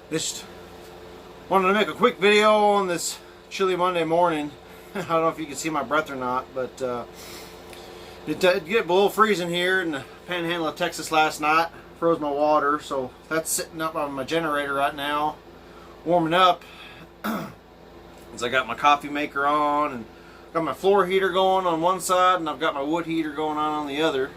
Just wanted to make a quick video on this chilly Monday morning. I don't know if you can see my breath or not, but it did get below freezing here in the panhandle of Texas last night. Froze my water, so that's sitting up on my generator right now, warming up. As I got my coffee maker on and got my floor heater going on one side, and I've got my wood heater going on the other.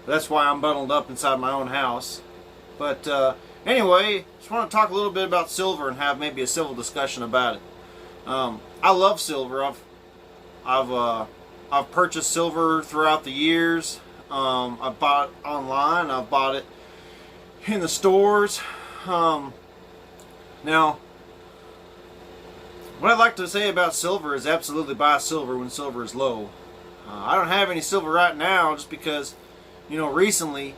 That's why I'm bundled up inside my own house. But anyway, just want to talk a little bit about silver and have maybe a civil discussion about it. I love silver. I've purchased silver throughout the years. I've bought it online. I've bought it in the stores. Now, what I'd like to say about silver is absolutely buy silver when silver is low. I don't have any silver right now just because, recently,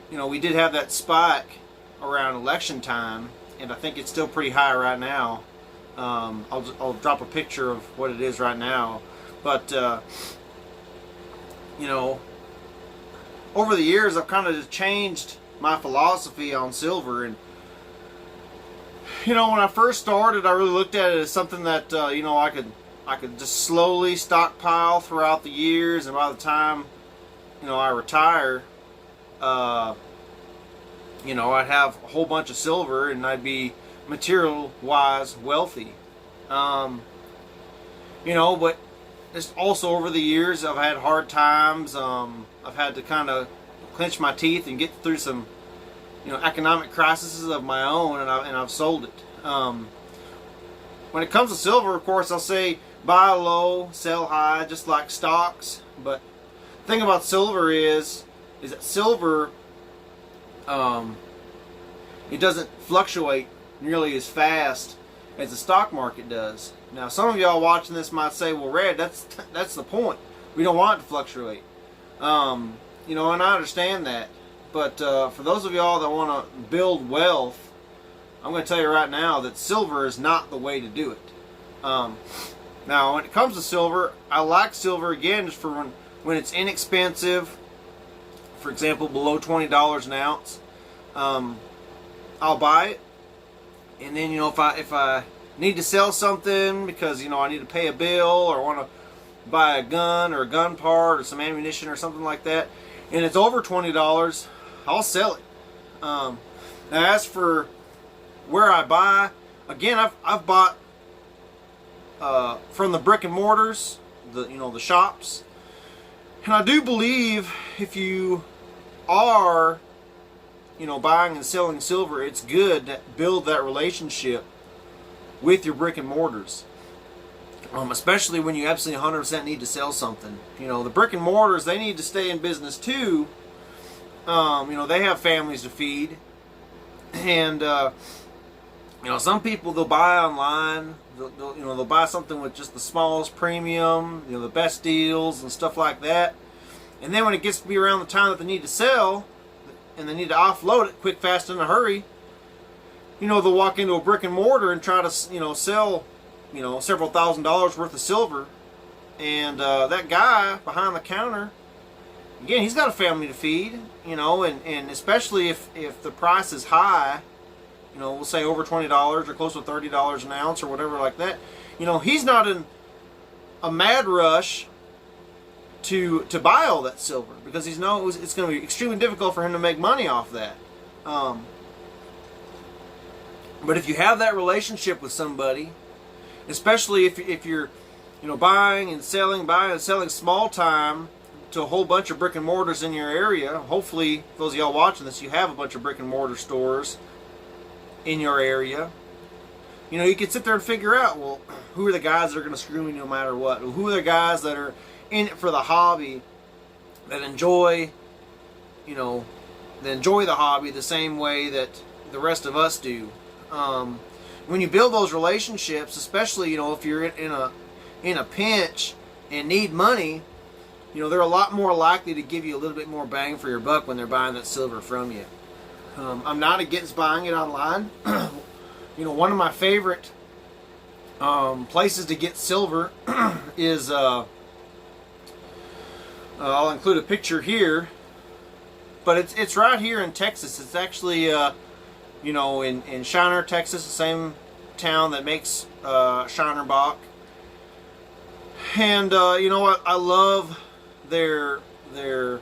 we did have that spike around election time, and I think it's still pretty high right now. I'll drop a picture of what it is right now. But, over the years I've kind of just changed my philosophy on silver. And, when I first started, I really looked at it as something that, I could just slowly stockpile throughout the years, and by the time, I retire, I'd have a whole bunch of silver and I'd be material-wise wealthy. But it's also over the years I've had hard times. I've had to kind of clench my teeth and get through some, economic crises of my own, and I've sold it. When it comes to silver, of course, I'll say buy low, sell high, just like stocks. But the thing about silver is that silver, it doesn't fluctuate nearly as fast as the stock market does. Now, some of y'all watching this might say, well, Red, that's the point. We don't want it to fluctuate. And I understand that. But for those of y'all that want to build wealth, I'm going to tell you right now that silver is not the way to do it. Now, when it comes to silver, I like silver, again, just for when it's inexpensive. For example, below $20 an ounce. I'll buy it. And then, if I need to sell something because, I need to pay a bill or want to buy a gun or a gun part or some ammunition or something like that, and it's over $20, I'll sell it. Now, as for where I buy, again, I've bought from the brick and mortars, the shops, and I do believe if you are buying and selling silver, it's good to build that relationship with your brick and mortars, especially when you absolutely 100% need to sell something. The brick and mortars, they need to stay in business too. They have families to feed, and some people, they'll buy online. They'll buy something with just the smallest premium, the best deals and stuff like that. And then when it gets to be around the time that they need to sell, and they need to offload it quick, fast, in a hurry, they'll walk into a brick and mortar and try to, sell, several $1,000s worth of silver. And that guy behind the counter, again, he's got a family to feed, and especially if the price is high, we'll say over $20 or close to $30 an ounce or whatever like that, he's not in a mad rush to buy all that silver, because he knows it's going to be extremely difficult for him to make money off that. But if you have that relationship with somebody, especially if you're buying and selling small time to a whole bunch of brick and mortars in your area, hopefully those of y'all watching this, you have a bunch of brick and mortar stores in your area. You can sit there and figure out, well, who are the guys that are going to screw me no matter what? Who are the guys that are in it for the hobby, that enjoy the hobby the same way that the rest of us do. When you build those relationships, especially if you're in a pinch and need money, they're a lot more likely to give you a little bit more bang for your buck when they're buying that silver from you. I'm not against buying it online. One of my favorite places to get silver is I'll include a picture here, but it's right here in Texas. It's actually in Shiner, Texas, the same town that makes Shiner Bock. And you know what? I love their their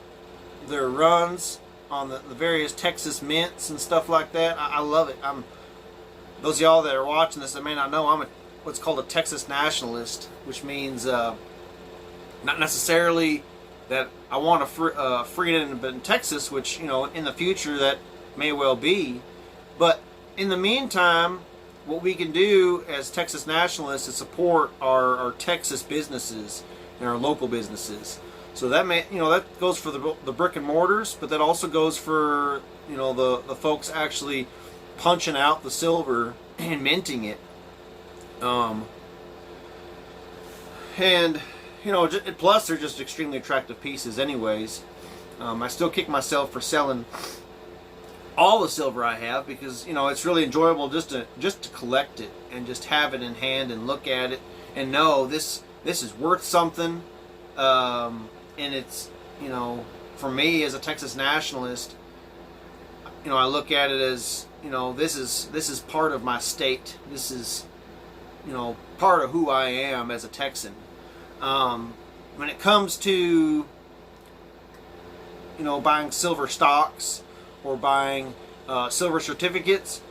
runs on the various Texas mints and stuff like that. I love it. Those of y'all that are watching this that may not know, I'm what's called a Texas Nationalist, which means not necessarily that I want a freedom in Texas, which in the future that may well be, but in the meantime, what we can do as Texas Nationalists is support our Texas businesses and our local businesses. So that goes for the brick and mortars, but that also goes for the folks actually punching out the silver and minting it. And plus they're just extremely attractive pieces, anyways. I still kick myself for selling all the silver I have because it's really enjoyable just to collect it and just have it in hand and look at it and know this is worth something. And it's for me as a Texas Nationalist, I look at it as this is part of my state. This is part of who I am as a Texan. When it comes to buying silver stocks or buying silver certificates,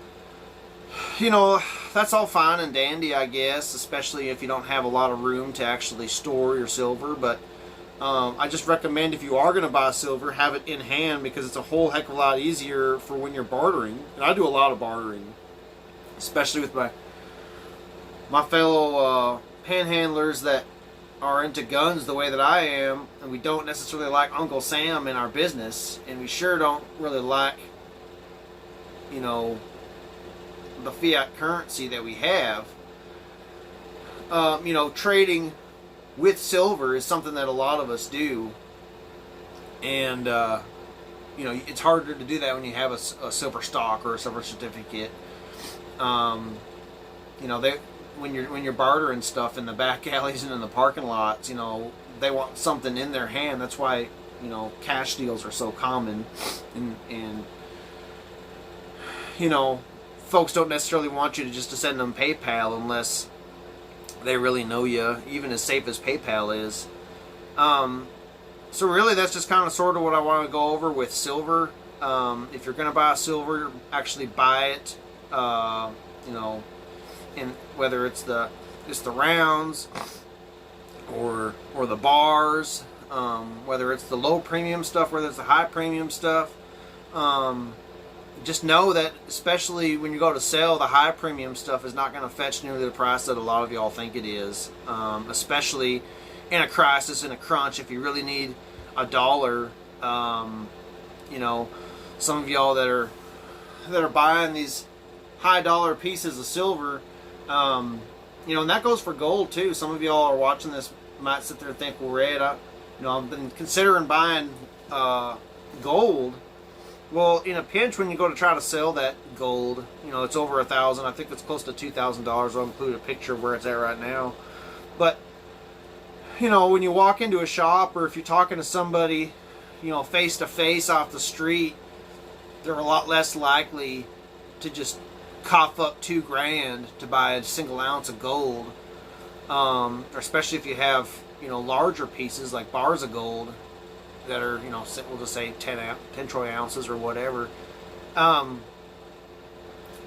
that's all fine and dandy, I guess, especially if you don't have a lot of room to actually store your silver. But I just recommend, if you are going to buy silver, have it in hand, because it's a whole heck of a lot easier for when you're bartering. And I do a lot of bartering, especially with my fellow panhandlers that are into guns the way that I am, and we don't necessarily like Uncle Sam in our business, and we sure don't really like the fiat currency that we have. Trading with silver is something that a lot of us do, and it's harder to do that when you have a silver stock or a silver certificate. When you're bartering stuff in the back alleys and in the parking lots, they want something in their hand. That's why cash deals are so common, and folks don't necessarily want you to send them PayPal unless they really know you, even as safe as PayPal is. So really, that's just kind of sort of what I want to go over with silver. If you're going to buy silver, actually buy it. And whether it's the rounds or the bars, whether it's the low premium stuff, whether it's the high premium stuff. Just know that, especially when you go to sell, the high premium stuff is not going to fetch nearly the price that a lot of y'all think it is. Especially in a crisis, in a crunch, if you really need $1. Some of y'all that are buying these high dollar pieces of silver, and that goes for gold too. Some of y'all are watching this might sit there and think, well, Red, I've been considering buying gold. Well, in a pinch, when you go to try to sell that gold, it's over $1,000. I think it's close to $2,000. I'll include a picture of where it's at right now. But when you walk into a shop, or if you're talking to somebody, face to face off the street, they're a lot less likely to just cough up $2,000 to buy a single ounce of gold. Especially if you have larger pieces like bars of gold that are we'll just say 10 troy ounces or whatever. They're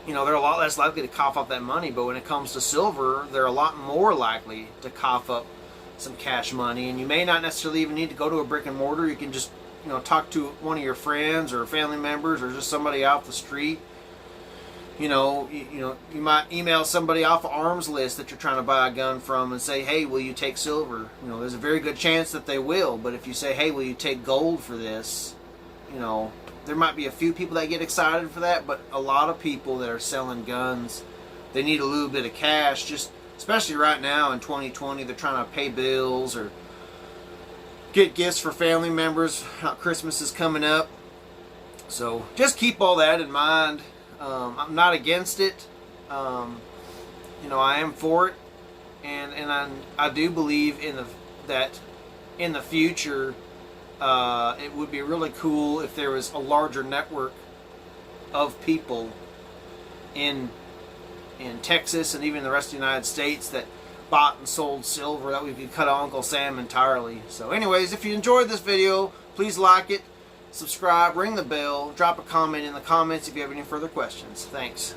a lot less likely to cough up that money. But when it comes to silver, they're a lot more likely to cough up some cash money. And you may not necessarily even need to go to a brick and mortar. You can just talk to one of your friends or family members, or just somebody off the street. You might email somebody off of arms list that you're trying to buy a gun from and say, hey, will you take silver? There's a very good chance that they will. But if you say, hey, will you take gold for this? There might be a few people that get excited for that, but a lot of people that are selling guns, they need a little bit of cash, just especially right now in 2020. They're trying to pay bills or get gifts for family members. Christmas is coming up. So just keep all that in mind. I'm not against it. I am for it, and I do believe that in the future, it would be really cool if there was a larger network of people in Texas and even the rest of the United States that bought and sold silver that we could cut Uncle Sam entirely. So anyways, if you enjoyed this video, please like it, subscribe, ring the bell, drop a comment in the comments if you have any further questions. Thanks.